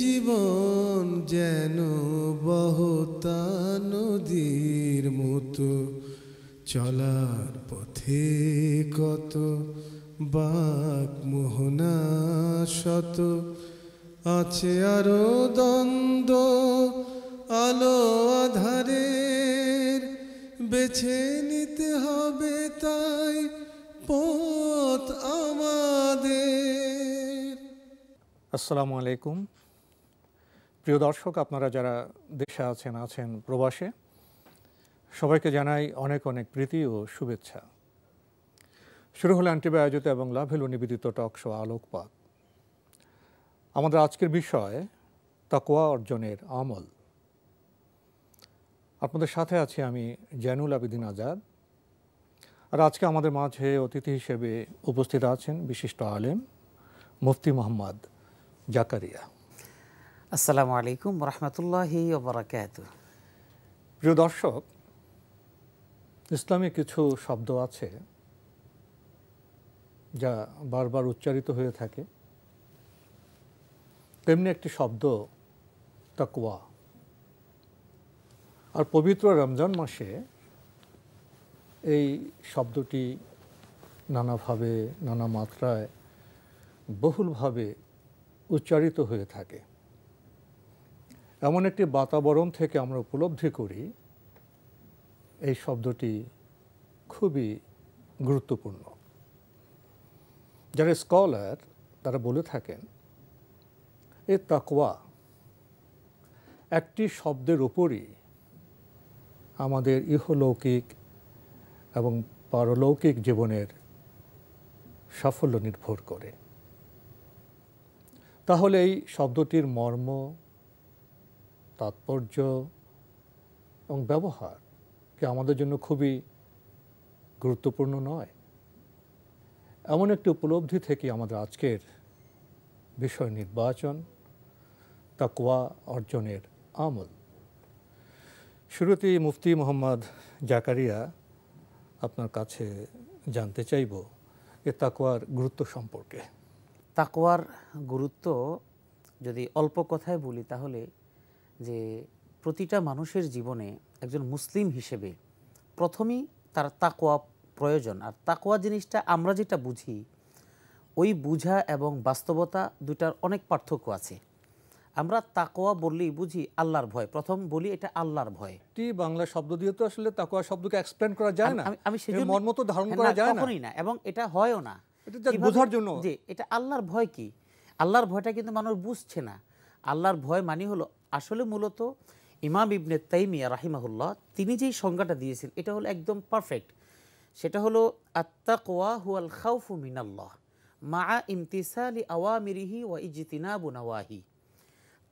জীবন যেন বহতা নদীর মতো, চলার পথে কত বাক মোহনা শত, আছে আরো দ্বন্দ্ব আলো আধারের, বেছে নিতে হবে তাই পথ আমাদের। আসসালামু আলাইকুম প্রিয় দর্শক, আপনারা যারা দেশে আছেন প্রবাসে, সবাইকে জানাই অনেক অনেক প্রীতি ও শুভেচ্ছা। শুরু হলো অ্যান্টিবা আয়োজিত এবং লাভেলো নিবেদিত টক শো আলোকপাত। আমাদের আজকের বিষয় তাকওয়া অর্জনের আমল। আপনাদের সাথে আছি আমি জয়নুল আবেদিন আজাদ। আর আজকে আমাদের মাঝে অতিথি হিসেবে উপস্থিত আছেন বিশিষ্ট আলেম মুফতি মোহাম্মদ জাকারিয়া। আসসালামু আলাইকুম রহমতুল্লাহি ওয়া বারাকাতুহু। প্রিয় দর্শক, ইসলামে কিছু শব্দ আছে যা বারবার উচ্চারিত হয়ে থাকে, তেমনি একটি শব্দ তাকওয়া। আর পবিত্র রমজান মাসে এই শব্দটি নানাভাবে নানা মাত্রায় বহুলভাবে উচ্চারিত হয়ে থাকে। এমন একটি বাতাবরণ থেকে আমরা উপলব্ধি করি এই শব্দটি খুবই গুরুত্বপূর্ণ। যারা স্কলার তারা বলে থাকেন এই তাকওয়া একটি শব্দের উপরই আমাদের ইহলৌকিক এবং পারলৌকিক জীবনের সাফল্য নির্ভর করে। তাহলে এই শব্দটির মর্ম, তাৎপর্য এবং ব্যবহার কি আমাদের জন্য খুবই গুরুত্বপূর্ণ নয়? এমন একটি উপলব্ধি থেকে আমাদের আজকের বিষয় নির্বাচন, তাকওয়া অর্জনের আমল। শুরুতেই মুফতি মোহাম্মদ জাকারিয়া, আপনার কাছে জানতে চাইব এ তাকওয়ার গুরুত্ব সম্পর্কে। তাকওয়ার গুরুত্ব যদি অল্প কথায় বলি তাহলে যে প্রতিটা মানুষের জীবনে একজন মুসলিম হিসেবে প্রথমেই তার তাকওয়া প্রয়োজন। আর তাকওয়া জিনিসটা আমরা যেটা বুঝি, ওই বুঝা এবং বাস্তবতা দুটার অনেক পার্থক্য আছে। আমরা তাকওয়া বললেই বুঝি আল্লাহর ভয়, প্রথম বলি এটা আল্লাহর ভয়। বাংলা শব্দ দিয়ে তো আসলে তাকওয়া শব্দকে এক্সপ্লেন করা যায় না, আমি সেজন্য মর্ম তো ধারণ করা যায় না, কখনোই না, এবং এটা হয়ও না। এটা বোঝার জন্য যে এটা আল্লাহর ভয় কি, আল্লাহর ভয়টা কিন্তু মানুষ বুঝছে না। আল্লাহর ভয় মানে হলো আসলে মূলত ইমাম ইবনে তাইমিয়া রাহিমাহুল্লাহ তিনি যেই সংজ্ঞাটা দিয়েছেন এটা হলো একদম পারফেক্ট। সেটা হলো আত-তাকওয়া হুয়াল খাউফু মিনাল্লাহ মা ইমতিসালি আওয়ামিরিহি ওয়া ইজতিনাবু নাওয়াহি।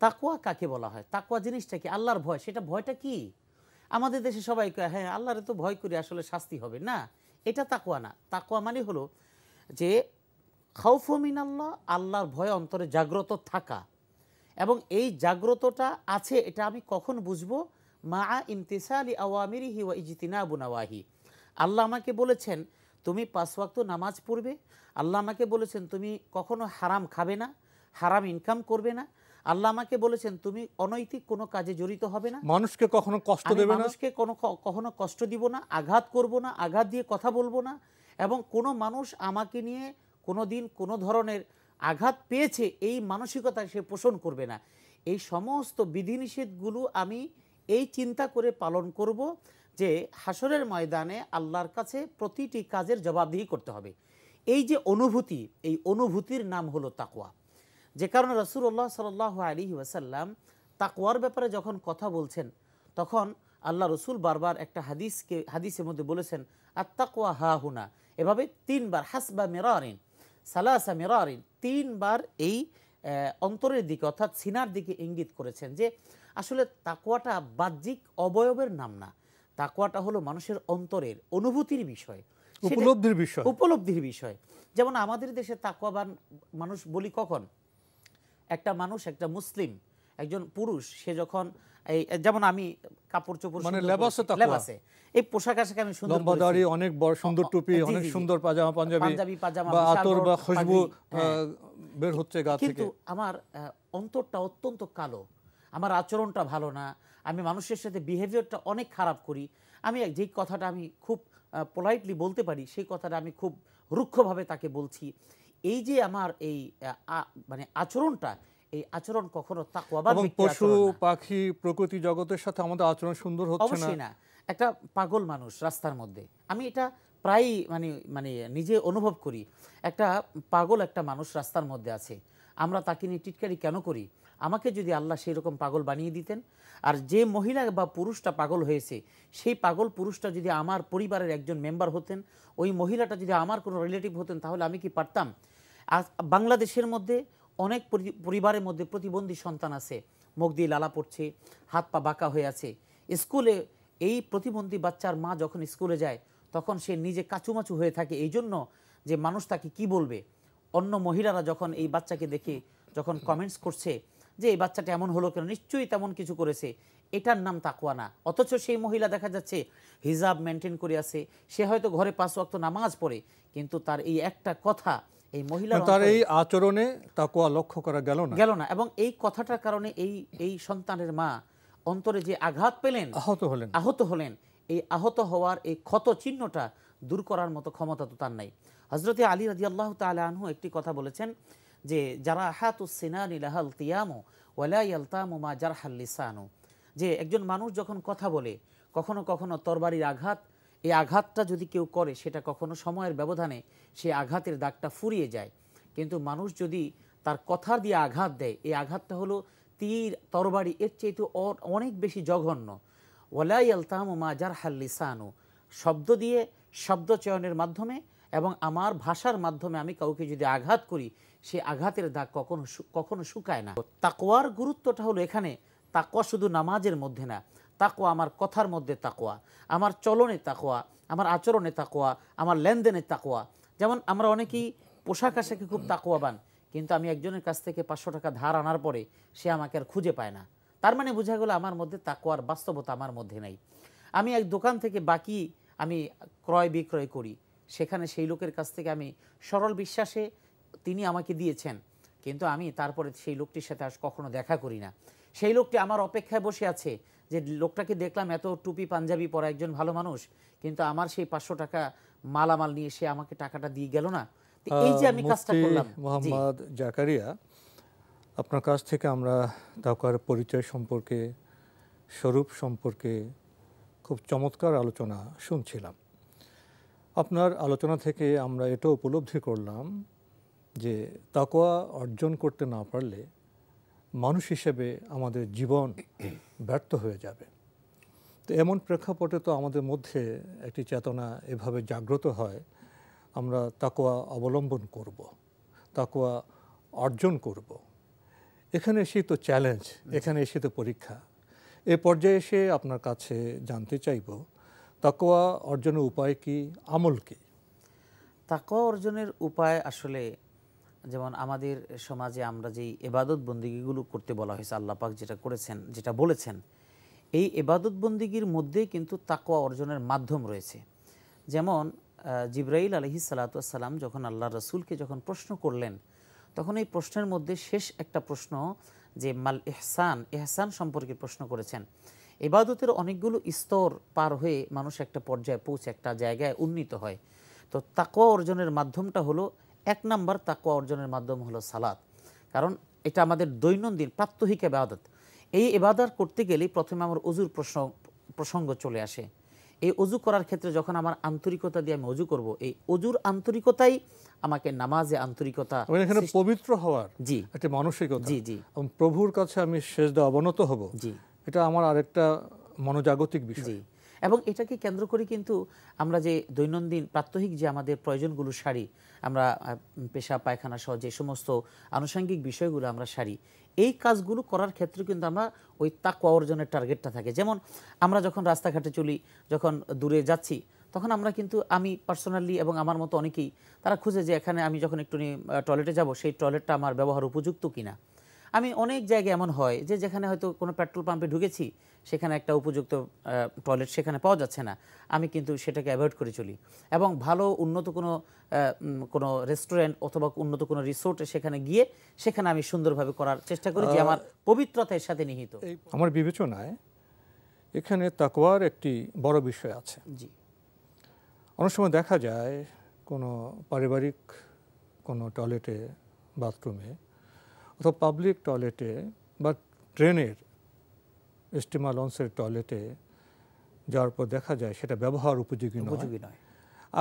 তাকওয়া কাকে বলা হয়? তাকওয়া জিনিসটা কি? আল্লাহর ভয়। সেটা ভয়টা কি? আমাদের দেশে সবাই কয় হ্যাঁ আল্লাহরে তো ভয় করি, আসলে শাস্তি হবে না, এটা তাকওয়া না। তাকওয়া মানে হলো যে খাউফু মিনাল্লাহ, আল্লাহর ভয় অন্তরে জাগ্রত থাকা। এবং এই জাগ্রতটা আছে এটা আমি কখন বুঝবো? মা ইমতিসালি আওয়ামিরিহি ওয়া ইজতিনাবু নাওয়াহি। আল্লাহ আমাকে বলেছেন তুমি 5 ওয়াক্ত নামাজ পড়বে, আল্লাহ আমাকে বলেছেন তুমি কখনো হারাম খাবে না, হারাম ইনকাম করবে না, আল্লাহ আমাকে বলেছেন তুমি অনৈতিক কোনো কাজে জড়িত হবে না, মানুষকে কখনো কষ্ট দেবে না, মানুষকে কখনো কষ্ট দিব না, আঘাত করব না, আঘাত দিয়ে কথা বলবো না, এবং কোনো মানুষ আমাকে নিয়ে কোনো দিন কোনো ধরনের আঘাত পেয়েছে এই মানসিকতা সে পোষণ করবে না। এই সমস্ত বিধিনিষেধগুলো আমি এই চিন্তা করে পালন করব যে হাসরের ময়দানে আল্লাহর কাছে প্রতিটি কাজের জবাবদিহি করতে হবে। এই যে অনুভূতি, এই অনুভূতির নাম হলো তাকওয়া। যে কারণে রাসূলুল্লাহ সাল্লাল্লাহু আলাইহি ওয়াসাল্লাম তাকওয়ার ব্যাপারে যখন কথা বলছেন তখন আল্লাহ রসুল বারবার একটা হাদিসের মধ্যে বলেছেন আত-তাকওয়া হা হুনা, এভাবে 3 বার, হাসবা মিরারিন সালাসা মিরারিন, 3 বার এই অন্তরের দিকে অর্থাৎ সিনার দিকে ইঙ্গিত করেছেন যে আসলে তাকওয়াটা বাহ্যিক অবয়বের নাম না, তাকওয়াটা হলো মানুষের অন্তরের অনুভূতির বিষয়, উপলব্ধির বিষয়। যেমন আমাদের দেশে তাকওয়াবান মানুষ বলি কখন? একটা মানুষ, একটা মুসলিম, একজন পুরুষ, সে যখন এই যেমন আমি কাপড় চোপড় মানে লেবাসে এই পোশাক আশাক আমি সুন্দর লম্বা দাড়ি, অনেক বড় সুন্দর টুপি, অনেক সুন্দর পাজামা পাঞ্জাবি বা আতর বা খুশবু বের হচ্ছে গা থেকে। কিন্তু আমার অন্তরটা অত্যন্ত কালো, আমার আচরণটা ভালো না, আমি মানুষের সাথে বিহেভিয়ারটা অনেক খারাপ করি, আমি যেই কথাটা আমি খুব পোলাইটলি বলতে পারি সেই কথাটা আমি খুব রুক্ষভাবে তাকে বলছি। এই যে আমার এই মানে আচরণটা, এই আচরণ কখনো তাকওয়াবান এবং ব্যক্তির পশু আচরণ না। পাখি প্রকৃতি জগতের সাথে আমাদের আচরণ সুন্দর হচ্ছে না। অবশ্যই না। একটা পাগল মানুষ রাস্তার মধ্যে, আমি এটা প্রায়ই মানে মানে নিজে অনুভব করি। একটা পাগল একটা মানুষ রাস্তার মধ্যে আছে, আমরা তাকে নিয়ে টিটকারি কেন করি? আমাকে যদি আল্লাহ সেই রকম পাগল বানিয়ে দিতেন, আর যে মহিলা বা পুরুষটা পাগল হয়েছে সেই পাগল পুরুষটা যদি আমার পরিবারের একজন মেম্বার হতেন, ওই মহিলাটা যদি আমার কোনো রিলেটিভ হতেন, তাহলে আমি কি পারতাম? আজ বাংলাদেশের মধ্যে অনেক পরিবারের মধ্যে প্রতিবন্ধী সন্তান আছে, মুখ দিয়ে লালা পড়ছে, হাত পা বাঁকা হয়ে আছে। স্কুলে এই প্রতিবন্ধী বাচ্চার মা যখন স্কুলে যায় তখন সে নিজে কাচুমাচু হয়ে থাকে, এই জন্য যে মানুষ তাকে কি বলবে। অন্য মহিলারা যখন এই বাচ্চাকে দেখে যখন কমেন্টস করছে যে এই বাচ্চাটা এমন হলো কেন, নিশ্চয়ই তেমন কিছু করেছে, এটার নাম তাকওয়া না। অথচ সেই মহিলা দেখা যাচ্ছে হিজাব মেনটেন করে আছে, সে হয়তো ঘরে 5 ওয়াক্ত নামাজ পড়ে, কিন্তু তার এই একটা কথা এই মহিলার তার এই আচরণে তাকওয়া লক্ষ্য করা গেল না। এবং এই কথাটার কারণে এই সন্তানের মা অন্তরে যে আঘাত পেলেন, আহত হলেন, এই আহত হওয়ার এই ক্ষত চিহ্নটা দূর করার মতো ক্ষমতা তো তার নাই। হযরতে আলী রাদিয়াল্লাহু তাআলা আনহু একটি কথা বলেছেন যে যারা হাতুস সিনানি লাহাল কিয়ামু ওয়ালা ইয়ালতামু মা জারহাল লিসানু, যে একজন মানুষ যখন কথা বলে কখনো কখনো তরবারির আঘাত, এই আঘাতটা যদি কেউ করে সেটা কখনো সময়ের ব্যবধানে সেই আঘাতের দাগটা ফুরিয়ে যায়, কিন্তু মানুষ যদি তার কথা দিয়ে আঘাত দেয়, এই আঘাতটা হলো তীর তরবারি, এর চাইতে অনেক বেশি জঘন্য। ওয়ালা ইয়ালতামু মা জারহাল লিসানু, শব্দ দিয়ে, শব্দ চয়নের মাধ্যমে এবং আমার ভাষার মাধ্যমে আমি কাউকে যদি আঘাত করি, সেই আঘাতের দাগ কখনো শুকায় না। তাকওয়ার গুরুত্বটা হলো এখানে, তাকওয়া শুধু নামাজের মধ্যে না, তাকওয়া আমার কথার মধ্যে তাকওয়া, আমার চলনে তাকওয়া, আমার আচরণে তাকওয়া, আমার লেনদেনে তাকওয়া। যেমন আমরা অনেকেই পোশাক আশাকে খুব তাকওয়াবান, কিন্তু আমি একজনের কাছ থেকে 500 টাকা ধার আনার পরে সে আমাকে আর খুঁজে পায় না, তার মানে বোঝা গেল আমার মধ্যে তাকওয়ার বাস্তবতা আমার মধ্যে নেই। আমি এক দোকান থেকে বাকি আমি ক্রয় বিক্রয় করি, সেখানে সেই লোকের কাছ থেকে আমি সরল বিশ্বাসে তিনি আমাকে দিয়েছেন, কিন্তু আমি তারপরে সেই লোকটির সাথে আর কখনো দেখা করি না। সেই লোকটি আমার অপেক্ষায় বসে আছে যে লোকটাকে দেখলাম এত টুপি পাঞ্জাবি পরা একজন ভালো মানুষ, কিন্তু আমার সেই 500 টাকা মালামাল নিয়ে সে আমাকে টাকাটা দিয়ে গেল না। এই যে আমি কাজটা করলাম। মোহাম্মদ জাকারিয়া, আপনার কাছ থেকে আমরা তাকওয়ার পরিচয় সম্পর্কে, স্বরূপ সম্পর্কে খুব চমৎকার আলোচনা শুনছিলাম। আপনার আলোচনা থেকে আমরা এটা উপলব্ধি করলাম যে তাকওয়া অর্জন করতে না পারলে মানুষ হিসেবে আমাদের জীবন ব্যর্থ হয়ে যাবে। তো এমন প্রেক্ষাপটে তো আমাদের মধ্যে একটি চেতনা এভাবে জাগ্রত হয়, আমরা তাকওয়া অবলম্বন করব, তাকওয়া অর্জন করব। এখানে এসে তো চ্যালেঞ্জ, এখানে এসে তো পরীক্ষা। এ পর্যায়ে এসে আপনার কাছে জানতে চাইব তাকওয়া অর্জনের উপায় কি, আমল কি? তাকওয়া অর্জনের উপায় আসলে যেমন আমাদের সমাজে আমরা যেই ইবাদত বন্দিগিগুলো করতে বলা হয়েছে, আল্লাহ পাক যেটা করেছেন, যেটা বলেছেন, এই ইবাদত বন্দিগির মধ্যে কিন্তু তাকওয়া অর্জনের মাধ্যম রয়েছে। যেমন জিবরাইল আলাইহিস সালাতু ওয়াস সালাম যখন আল্লাহ রাসূলকে যখন প্রশ্ন করলেন, তখন এই প্রশ্নের মধ্যে শেষ একটা প্রশ্ন যে মাল ইহসান, ইহসান সম্পর্কে প্রশ্ন করেছেন। ইবাদতের অনেকগুলো স্তর পার হয়ে মানুষ একটা পর্যায়ে পৌঁছে একটা জায়গায় উন্নীত হয়। তো তাকওয়া অর্জনের মাধ্যমটা হলো, 1 নাম্বার তাকওয়া অর্জনের মাধ্যম হলো সালাত, কারণ এটা আমাদের দৈনন্দিন প্রাত্যহিক ইবাদত। এই ইবাদত করতে গেলে প্রথমে আমার অজুর প্রসঙ্গ চলে আসে। এই অজু করার ক্ষেত্রে যখন আমার আন্তরিকতা দিয়ে আমি অজু করব, এই অজুর আন্তরিকতাই আমাকে নামাজে আন্তরিকতা, এখানে পবিত্র হওয়ার জি একটা মানসিকতা, জি জি এবং প্রভুর কাছে আমি সেজদা অবনত হব, জি এটা আমার আরেকটা মনোজাগতিক বিষয়। জি এবং এটাকে কেন্দ্র করে কিন্তু আমরা যে দৈনন্দিন প্রাত্যহিক যে আমাদের প্রয়োজনগুলো সারি, আমরা পেশাব পায়খানা সহ যে সমস্ত আনুষঙ্গিক বিষয়গুলো আমরা সারি, এই কাজগুলো করার ক্ষেত্রে কিন্তু আমরা ওই তাকওয়া অর্জনের টার্গেটটা থাকে। যেমন আমরা যখন রাস্তাঘাটে চলি, যখন দূরে যাচ্ছি, তখন আমরা কিন্তু, আমি পার্সোনালি এবং আমার মতো অনেকেই, তারা খুঁজে যে এখানে আমি যখন একটু টয়লেটে যাব, সেই টয়লেটটা আমার ব্যবহার উপযুক্ত কিনা। আমি অনেক জায়গায় এমন হয় যে যেখানে হয়তো কোনো পেট্রোল পাম্পে ঢুকেছি, সেখানে একটা উপযুক্ত টয়লেট সেখানে পাওয়া যাচ্ছে না, আমি কিন্তু সেটাকে অ্যাভয়েড করে চলি। এবং ভালো উন্নত কোনো রেস্টুরেন্ট অথবা উন্নত কোনো রিসোর্টে সেখানে গিয়ে সেখানে আমি সুন্দরভাবে করার চেষ্টা করি, যে আমার পবিত্রতার সাথে নিহিত। আমার বিবেচনায় এখানে তাকওয়ার একটি বড় বিষয় আছে। জি, অনেক সময় দেখা যায় কোনো পারিবারিক কোনো টয়লেটে, বাথরুমে অথবা পাবলিক টয়লেটে বা ট্রেনের স্টিমার লঞ্চের টয়লেটে যাওয়ার পর দেখা যায় সেটা ব্যবহার উপযোগী নয়।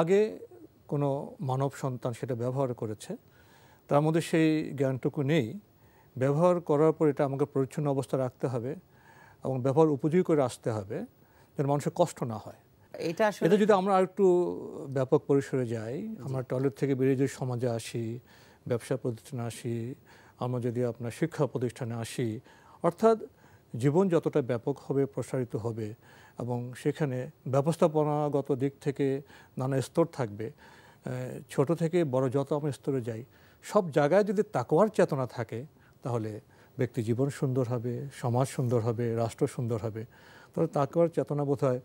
আগে কোনো মানব সন্তান সেটা ব্যবহার করেছে, তার মধ্যে সেই জ্ঞানটুকু নেই। ব্যবহার করার পর এটা আমাকে পরিচ্ছন্ন অবস্থা রাখতে হবে এবং ব্যবহার উপযোগী করে আসতে হবে, যেন মানুষের কষ্ট না হয়। এটা যদি আমরা আরেকটু ব্যাপক পরিসরে যাই, আমরা টয়লেট থেকে বেরিয়ে যদি সমাজে আসি, ব্যবসা প্রতিষ্ঠানে আসি, আমরা যদি আপনার শিক্ষা প্রতিষ্ঠানে আসি, অর্থাৎ জীবন যতটা ব্যাপক হবে, প্রসারিত হবে এবং সেখানে ব্যবস্থাপনাগত দিক থেকে নানা স্তর থাকবে, ছোট থেকে বড় যত আমরা স্তরে যাই, সব জায়গায় যদি তাকওয়ার চেতনা থাকে তাহলে ব্যক্তি জীবন সুন্দর হবে, সমাজ সুন্দর হবে, রাষ্ট্র সুন্দর হবে। তাহলে তাকওয়ার চেতনা বোধহয়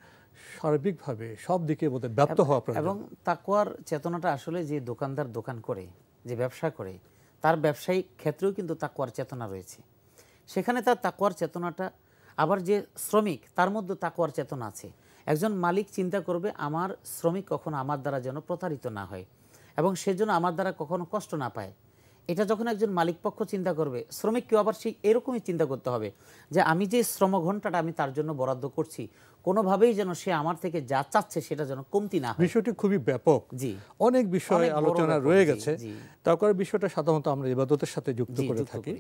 সার্বিকভাবে সব দিকে বোধহয় ব্যাপ্ত হওয়া প্রয়োজন। এবং তাকওয়ার চেতনাটা আসলে যে দোকানদার দোকান করে, যে ব্যবসা করে, তার ব্যবসায়িক ক্ষেত্রেও কিন্তু তাকওয়ার চেতনা রয়েছে। সেখানে তার তাকওয়ার চেতনাটা, আবার যে শ্রমিক তার মধ্যে তাকওয়ার চেতনা আছে। একজন মালিক চিন্তা করবে আমার শ্রমিক কখনো আমার দ্বারা যেন প্রতারিত না হয় এবং সেজন্য আমার দ্বারা কখনো কষ্ট না পায়। এটা যখন একজন মালিক পক্ষ চিন্তা করবে, শ্রমিককেও আবার সেই এরকমই চিন্তা করতে হবে যে আমি যে শ্রম ঘন্টাটা আমি তার জন্য বরাদ্দ করছি, কোনোভাবেই যেন সে আমার থেকে যা চাচ্ছে সেটা যেন কমতি না হয়। বিষয়টি খুবই ব্যাপক, জি, অনেক বিষয় আলোচনা রয়ে গেছে। তাকওয়ার বিষয়টা সাধারণত আমরা ইবাদতের সাথে যুক্ত করে থাকি।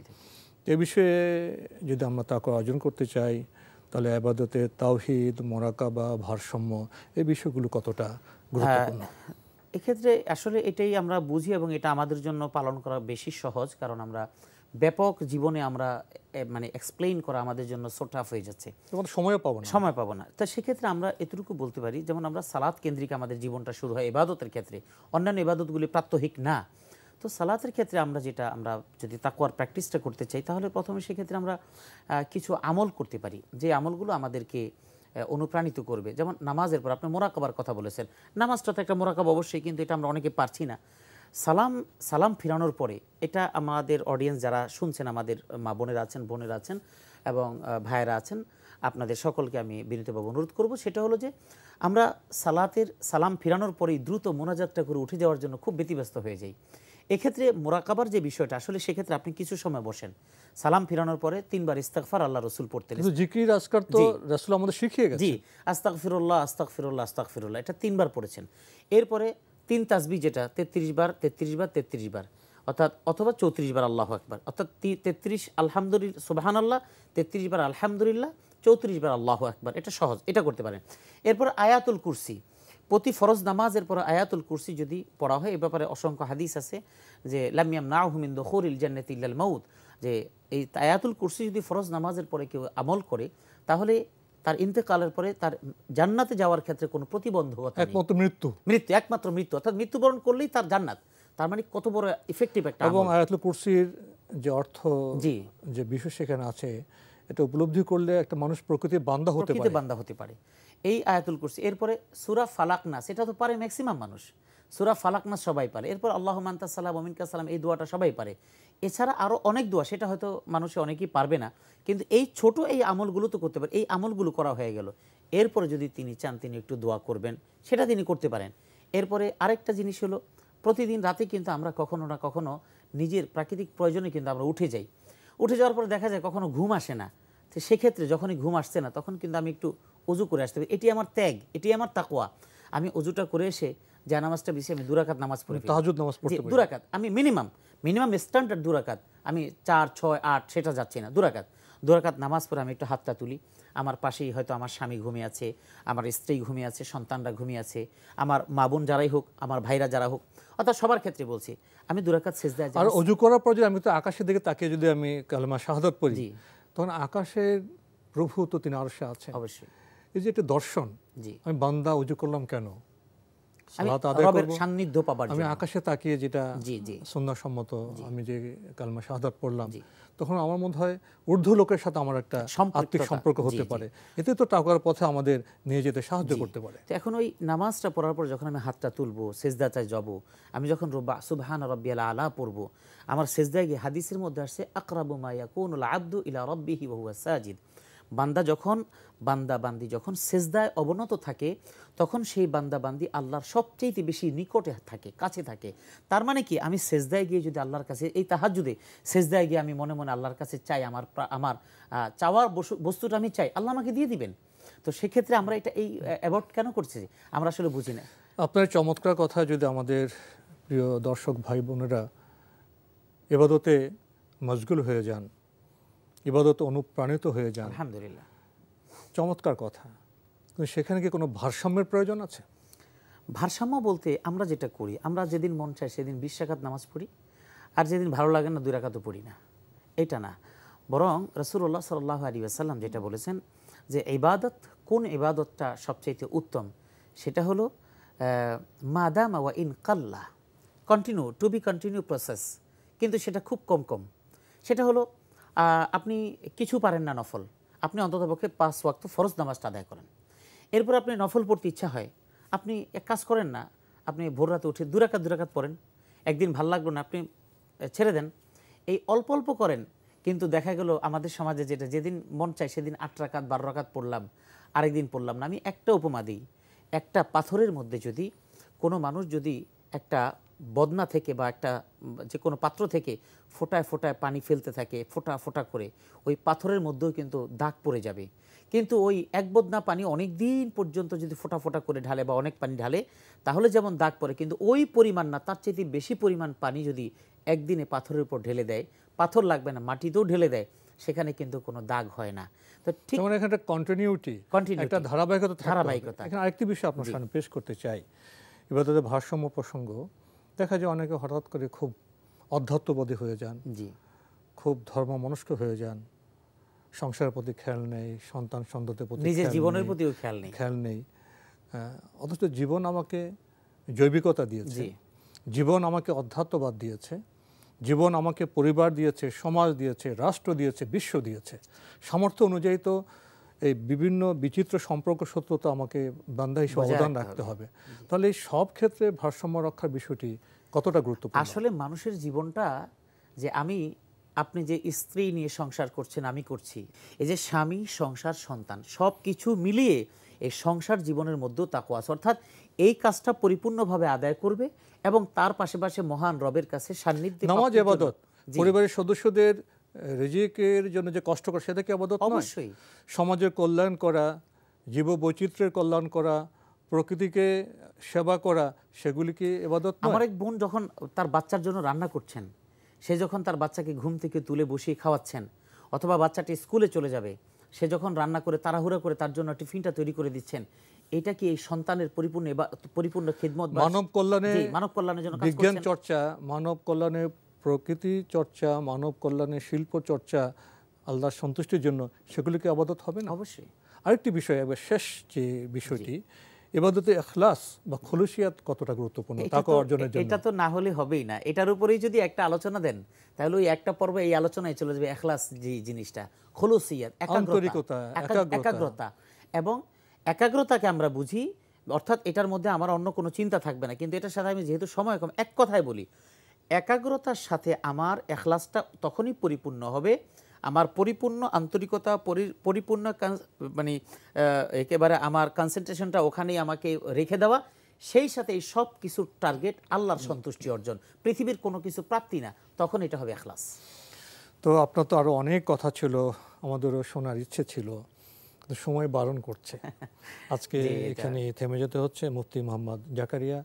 এ বিষয়ে যদি আমরা তাকওয়া অর্জন করতে চাই, তাহলে ইবাদতে তাওহীদ, মুরাকাবা, ভারসাম্য, এই বিষয়গুলো কতটা গুরুত্বপূর্ণ? এক্ষেত্রে আসলে এটাই আমরা বুঝি এবং এটা আমাদের জন্য পালন করা বেশি সহজ, কারণ আমরা ব্যাপক জীবনে আমরা মানে এক্সপ্লেইন করা আমাদের জন্য সো টাফ হয়ে যাচ্ছে, সময় পাবো না। তা সেক্ষেত্রে আমরা এতটুকু বলতে পারি, যেমন আমরা সালাত কেন্দ্রিক আমাদের জীবনটা শুরু হয় ইবাদতের ক্ষেত্রে, অন্যান্য ইবাদতগুলি প্রাত্যহিক না। তো সালাতের ক্ষেত্রে আমরা যদি তাকওয়ার প্র্যাকটিসটা করতে চাই, তাহলে প্রথমে সেক্ষেত্রে আমরা কিছু আমল করতে পারি, যে আমলগুলো আমাদেরকে অনুপ্রাণিত করবে। যেমন নামাজের পর আপনি মোরাকাবার কথা বলেছেন, নামাজটা তো একটা মোরাকাবা অবশ্যই, কিন্তু এটা আমরা অনেকে পারছি না। সালাম ফিরানোর পরে, এটা আমাদের অডিয়েন্স যারা শুনছেন, আমাদের মা বোনেরা আছেন এবং ভাইয়েরা আছেন, আপনাদের সকলকে আমি বিনীতভাবে অনুরোধ করব, সেটা হলো যে আমরা সালাম ফিরানোর পরেই দ্রুত মোনাজাতটা করে উঠে যাওয়ার জন্য খুব ব্যতিব্যস্ত হয়ে যাই। এক্ষেত্রে মোরাকাবার যে বিষয়টা, আসলে সেক্ষেত্রে আপনি কিছু সময় বসেন, সালাম ফিরানোর পরে 3 বার ইস্তিগফার আল্লাহ রাসূল পড়তেন। জিকির আজকার তো রাসূল আমাদের শিখিয়ে গেছেন। জি, আস্তাগফিরুল্লাহ আস্তাগফিরুল্লাহ আস্তাগফিরুল্লাহ, এটা 3 বার পড়েছেন। এরপরে 3 তাসবিহ, যেটা 33 বার 33 বার 33 বার, অথবা 34 বার আল্লাহু আকবার, অর্থাৎ 33 আলহামদুলিল্লাহ সুবহানাল্লাহ, 33 বার আলহামদুলিল্লাহ, 34 বার আল্লাহু আকবার। এটা সহজ, এটা করতে পারেন। এরপর আয়াতুল কুরসি, প্রতি ফরজ নামাজের পর আয়াতুল কুরসি যদি পড়া হয়, এ ব্যাপারে অসংখ্য হাদিস আছে যে লাম ইয়ামনাহু মিন দুখুলিল জান্নাতি ইল্লাল মাউত, যে এই আয়াতুল কুরসি যদি ফরজ নামাজের পরে কেউ আমল করে, তাহলে তার ইন্তেকালের পরে তার জান্নাতে যাওয়ার ক্ষেত্রে কোনো প্রতিবন্ধকতা নেই, একমাত্র মৃত্যু, অর্থাৎ মৃত্যুবরণ করলেই তার জান্নাত। তার মানে কত বড় ইফেক্টিভ একটা। এবং আয়াতুল কুরসির যে অর্থ, যে বিষয় সেখানে আছে, এটা উপলব্ধি করলে একটা মানুষ প্রকৃতির বান্দা হতে পারে। এই আয়াতুল কুরসি, এরপরে সূরা ফালাক নাস, এটা তো পারে ম্যাক্সিমাম মানুষ, সূরা ফালাক নাস সবাই পারে। এরপর আল্লাহুম্মা আনতাস সালাম ওয়া মিনকাস সালাম, এই দোয়াটা সবাই পারে। এছাড়া আরও অনেক দোয়া, সেটা হয়তো মানুষে অনেকেই পারবে না, কিন্তু এই ছোট এই আমলগুলো তো করতে পারে। এই আমলগুলো করা হয়ে গেল, এরপরে যদি তিনি চান তিনি একটু দোয়া করবেন, সেটা তিনি করতে পারেন। এরপরে আরেকটা জিনিস হলো, প্রতিদিন রাতে কিন্তু আমরা কখনো না কখনো নিজের প্রাকৃতিক প্রয়োজনে কিন্তু আমরা উঠে যাই। উঠে যাওয়ার পরে দেখা যায় কখনো ঘুম আসে না। তো সেক্ষেত্রে যখনই ঘুম আসছে না, তখন কিন্তু আমি একটু অজু করে আসতে হবে। এটি আমার ত্যাগ, এটি আমার তাকওয়া। আমি অজুটা করে এসে জানামাজটা বেশি আমি 2 রাকাত নামাজ পড়ি, তাহাজ্জুদ নামাজ পড়তে 2 রাকাত, আমি মিনিমাম স্ট্যান্ডার্ড 2 রাকাত, আমি 4, 6, 8 সেটা যাচ্ছি না, 2 রাকাত নামাজ পড়ে আমি একটু হাতটা তুলি। আমার পাশেই হয়তো আমার স্বামী ঘুমিয়ে আছে, আমার স্ত্রী ঘুমিয়ে আছে, সন্তানরা ঘুমিয়ে আছে, আমার মা বোন যারাই হোক, আমার ভাইরা যারা হোক, অর্থাৎ সবার ক্ষেত্রে বলছি, আমি 2 রাকাত সিজদায় যাই। আর ওযু করার পর যদি আমি তো আকাশের দিকে তাকিয়ে যদি আমি কালেমা শাহাদাত পড়ি, তখন আকাশের প্রভু তো তিনি আরশে আছেন। অবশ্যই এই যে একটা দর্শন, আমি বান্দা ওযু করলাম কেন, আমি সালাত আদায় রবের করব, সান্নিধ্য পাবার আমি জন্য। আকাশে তাকিয়ে যেটা জি জি সুন্নাহসম্মত আমি যে কালমা শাহাদাত পড়লাম, জি। তখন আমার মনে হয় ঊর্ধ্ব লোকের সাথে আমার একটা সম্পৃক্ততা, আত্মিক সম্পর্ক জি, হতে জি। পারে, এতে তো টাকার পথে আমাদের নিয়ে যেতে সাহায্য জি। করতে পারে। তো এখন ওই নামাজটা পড়ার পর যখন আমি হাতটা তুলবো, সেজদাতে যাব, আমি যখন সুবহান রাব্বিয়াল আলা পড়বো, আমার সেজদায় গিয়ে হাদিসের মধ্যে আসছে আকরাবু মা ইয়াকুনুল আবদু ইলা রাব্বিহি ওয়া হুয়া সাজিদ। বান্দি যখন সেজদায় অবনত থাকে, তখন সেই বান্দি আল্লাহর সবচেয়ে বেশি নিকটে থাকে, কাছে থাকে। তার মানে কি, আমি সেজদায় গিয়ে যদি আল্লাহর কাছে, এই তাহাজ্জুদে সেজদায় গিয়ে আমি মনে মনে আল্লাহর কাছে চাই, আমার চাওয়ার বস্তুটা আমি চাই, আল্লাহ আমাকে দিয়ে দিবেন। তো সেক্ষেত্রে আমরা এটা এই অ্যাভয়েড কেন করছি, আমরা আসলে বুঝি না। আপনার চমৎকার কথা, যদি আমাদের প্রিয় দর্শক ভাই বোনেরা ইবাদতে মশগুল হয়ে যান, ইবাদতে অনুপ্রাণিত হয়ে যান, আলহামদুলিল্লাহ। চমৎকার কথা। কিন্তু সেখানে কি কোনো ভারসাম্যের প্রয়োজন আছে? ভারসাম্য বলতে আমরা যেটা করি, আমরা যেদিন মন চায় সেদিন 20 রাকাত নামাজ পড়ি, আর যেদিন ভালো লাগে না 2 রাকাতও পড়ি না, এটা না। বরং রাসূলুল্লাহ সাল্লাল্লাহু আলাইহি ওয়াসাল্লাম যেটা বলেছেন যে ইবাদত, কোন ইবাদতটা সবচাইতে উত্তম, সেটা হলো মাদামা ওয়া ইন কাল্লা, কন্টিনিউ প্রসেস, কিন্তু সেটা খুব কম। সেটা হলো আপনি কিছু পারেন না নফল, আপনি অন্ততপক্ষে 5 ওয়াক্ত ফরজ নামাজটা আদায় করেন। এরপর আপনি নফল পড়তে ইচ্ছা হয়, আপনি এক কাজ করেন না, আপনি ভোর রাতে উঠে 2 রাকাত পড়েন। একদিন ভাল লাগলো না, আপনি ছেড়ে দেন। এই অল্প অল্প করেন, কিন্তু দেখা গেল আমাদের সমাজে যেটা, যেদিন মন চায় সেদিন 8 রাকাত 12 রাকাত পড়লাম, আরেকদিন পড়লাম না। আমি একটা উপমা দিই, একটা পাথরের মধ্যে যদি কোনো মানুষ যদি একটা বদনা থেকে বা একটা যে কোনো পাত্র থেকে ফোঁটায় ফোঁটায় পানি ফেলতে থাকে, ফোঁটা ফোঁটা করে, ওই পাথরের মধ্যেও কিন্তু দাগ পড়ে যাবে। কিন্তু ওই এক বদনা পানি অনেক দিন পর্যন্ত যদি ফোঁটা ফোঁটা করে ঢালে বা অনেক পানি ঢালে, তাহলে যেমন দাগ পড়ে, কিন্তু ওই পরিমাণ না, তার চেয়ে বেশি পরিমাণ পানি যদি একদিনে পাথরের উপর ঢেলে দেয়, পাথর লাগবে না, মাটিতেও ঢেলে দেয়, সেখানে কিন্তু কোনো দাগ হয় না। তো ঠিক যেমন এখানে একটা কন্টিনিউটি, একটা ধারাবাহিকতা থাকতে হবে। ধারাবাহিকতা। এখানে আরেকটি বিষয় আপনার সামনে পেশ করতে চাই, ইবাদতের ভারসাম্য প্রসঙ্গ। দেখা যায় অনেকে হঠাৎ করে খুব অধ্যাত্মবাদী হয়ে যান, জি খুব ধর্মমনস্ক হয়ে যান, সংসারের প্রতি খেয়াল নেই, সন্তান সন্ততির প্রতি নিজের খেয়াল জীবনের নেই, প্রতিও খেয়াল নেই। অথচ জীবন আমাকে জৈবিকতা দিয়েছে, জি জীবন আমাকে অধ্যাত্মবাদ দিয়েছে, জীবন আমাকে পরিবার দিয়েছে, সমাজ দিয়েছে, রাষ্ট্র দিয়েছে, বিশ্ব দিয়েছে। সামর্থ্য অনুযায়ী তো এই বিভিন্ন বিচিত্র সম্পর্ক সত্য তো আমাকে বান্দা হিসেবে বজায় অবদান রাখতে রাখতে হবে। তাহলে এই সব ক্ষেত্রে ভারসাম্য রক্ষার বিষয়টি কতটা গুরুত্বপূর্ণ? আসলে মানুষের জীবনটা, যে আপনি যে স্ত্রী নিয়ে সংসার করছেন, আমি করছি, এই যে স্বামী, সংসার, সন্তান, সব কিছু মিলিয়ে এই সংসার জীবনের মধ্যেও তাকওয়া আছে। অর্থাৎ এই কাজটা পরিপূর্ণভাবে আদায় করবে এবং তার পাশে মহান রবের কাছে সান্নিধ্যে নামাজ প্রাপ্তির জন্য- ইবাদত, জি, পরিবারের সদস্যদের রিজিকের জন্য যে কষ্ট করে, সেটা কি ইবাদত নয়? অবশ্যই। সমাজের কল্যাণ করা, জীববৈচিত্র্যের কল্যাণ করা, প্রকৃতিকে সেবা করা, সেগুলি কি ইবাদত নয়? আমার এক বোন যখন তার বাচ্চার জন্য রান্না করছেন, সে যখন তার বাচ্চাকে ঘুম থেকে তুলে বসিয়ে খাওয়াচ্ছেন, অথবা বাচ্চাটি স্কুলে চলে যাবে, সে যখন রান্না করে তাড়াহুড়া করে তার জন্য টিফিনটা তৈরি করে দিচ্ছেন, এটা কি এই সন্তানের পরিপূর্ণ খিদমত বা মানব কল্যাণে, জি, মানব কল্যাণের জন্য কাজ বিজ্ঞান করছেন? চর্চা, মানব কল্যাণে প্রকৃতি চর্চা, মানব কল্যাণে শিল্প চর্চা, আল্লাহর সন্তুষ্টির জন্য, সেগুলি কি ইবাদত হবে না? অবশ্যই। আরেকটি বিষয়, একবার শেষ যে বিষয়টি, ইবাদতে ইখলাস বা খুলুসিয়াত কতটা গুরুত্বপূর্ণ তাকওয়া অর্জনের জন্য? এটা তো না হলে হবেই না। এটার উপরেই যদি একটা আলোচনা দেন, তাহলে ওই একটা পর্বে এই আলোচনায় চলে যাবে ইখলাস, যে জিনিসটা খুলুসিয়াত, আন্তরিকতা, একাগ্রতা। এবং একাগ্রতাকে আমরা বুঝি, অর্থাৎ এটার মধ্যে আমার অন্য কোনো চিন্তা থাকবে না। কিন্তু এটার সাথে আমি যেহেতু সময় কম, এক কথায় বলি, একাগ্রতার সাথে আমার ইখলাসটা তখনই পরিপূর্ণ হবে, আমার পরিপূর্ণ আন্তরিকতা, পরিপূর্ণ মানে একেবারে আমার কনসেন্ট্রেশনটা ওখানেই আমাকে রেখে দেওয়া, সেই সাথে এই সব কিছুর টার্গেট আল্লাহর সন্তুষ্টি অর্জন, পৃথিবীর কোনো কিছু প্রাপ্তি না, তখন এটা হবে ইখলাস। তো আপনার তো আরও অনেক কথা ছিল, আমাদেরও শোনার ইচ্ছে ছিল, কিন্তু সময় বারণ করছে। আজকে এখানে থেমে যেতে হচ্ছে। মুফতি মোহাম্মদ জাকারিয়া,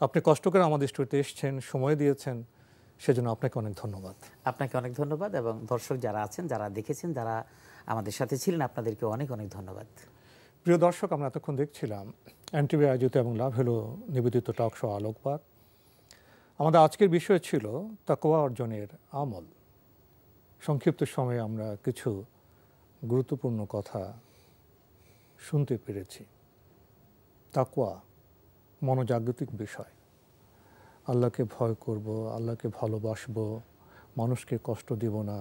আপনি কষ্ট করে আমাদের স্টুডিওতে এসেছেন, সময় দিয়েছেন, সেজন্য আপনাকে অনেক ধন্যবাদ। আপনাকে অনেক ধন্যবাদ, এবং দর্শক যারা আছেন, যারা দেখেছেন, যারা আমাদের সাথে ছিলেন, আপনাদেরকে অনেক অনেক ধন্যবাদ। প্রিয় দর্শক, আমরা এতক্ষণ দেখছিলাম এনটিভি আয়োজিত এবং লাভ হলো নিবেদিত টক শো আলোকপাত। আমাদের আজকের বিষয় ছিল তাকওয়া অর্জনের আমল। সংক্ষিপ্ত সময়ে আমরা কিছু গুরুত্বপূর্ণ কথা শুনতে পেরেছি। তাকওয়া মনোজাগতিক বিষয়। আল্লাহকে ভয় করব, আল্লাহকে ভালোবাসবো, মানুষকে কষ্ট দিব না,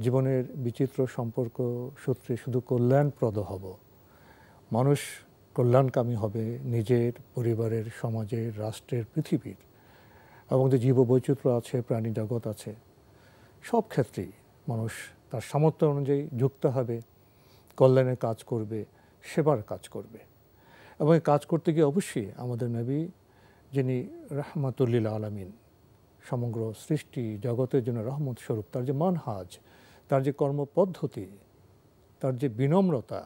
জীবনের বিচিত্র সম্পর্ক সূত্রে শুধু কল্যাণপ্রদ হব, মানুষ কল্যাণকামী হবে নিজের, পরিবারের, সমাজের, রাষ্ট্রের, পৃথিবীর, এবং যে জীববৈচিত্র্য আছে, প্রাণী জগৎ আছে, সব ক্ষেত্রেই মানুষ তার সামর্থ্য অনুযায়ী যুক্ত হবে, কল্যাণের কাজ করবে, সেবার কাজ করবে। এবং এই কাজ করতে গিয়ে অবশ্যই আমাদের নবী, যিনি রাহমাতুল্লিল আলামিন, সমগ্র সৃষ্টি জগতের জন্য রহমত স্বরূপ, তার যে মানহাজ, তার যে কর্মপদ্ধতি, তার যে বিনম্রতা,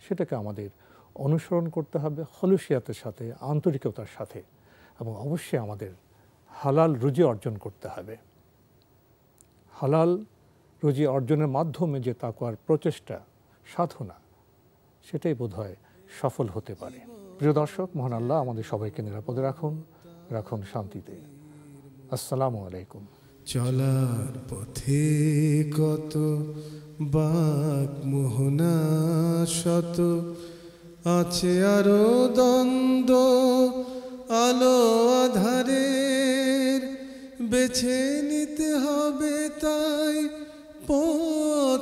সেটাকে আমাদের অনুসরণ করতে হবে খলুসিয়াতের সাথে, আন্তরিকতার সাথে, এবং অবশ্যই আমাদের হালাল রুজি অর্জন করতে হবে। হালাল রুজি অর্জনের মাধ্যমে যে তাকওয়ার প্রচেষ্টা, সাধনা, সেটাই বোধহয় সফল হতে পারে। প্রিয় দর্শক, মহান আল্লাহ আমাদের সবাইকে নিরাপদে রাখুন শান্তিতে। আসসালামু আলাইকুম। চলার পথে কত বাক মোহনা শত, আছে আরো দ্বন্দ্ব আলো আধারের, বেছে নিতে হবে তাই পথ